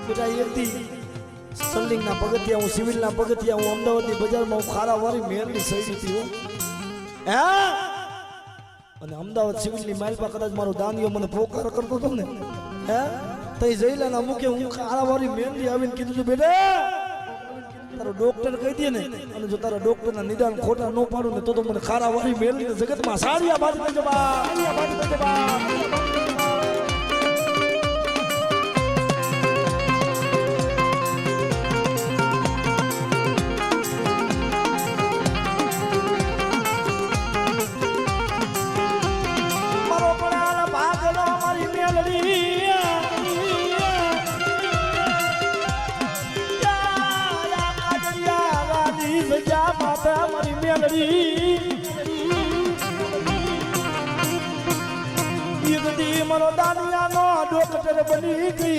બેટા એકથી સલ્લિંગના પગથિયા હું સિવિલના પગથિયા હું અમદાવાદની બજારમાં હું ખારાવાળી મેરની સૈડી હતી હું હે અને અમદાવાદ સિવિલની માલપા કદાચ મારો દાનીઓ મને પોકાર કરતો હતો ને હે તઈ જઈલાના મુખે હું ખારાવાળી મેરની આવીને કીધું હતું બેટા તારો ડોક્ટર કહી દે ને અને જો તારા ડોક્ટરના નિદાન ખોટા ન પાડું ને તો મને ખારાવાળી મેરની જગતમાં સાડિયા બાદ કરી જવા સાડિયા બાદ કરી જવા માતા મારી મેલડી ઈગદી મારો દાનિયાનો ડોક્ટર બની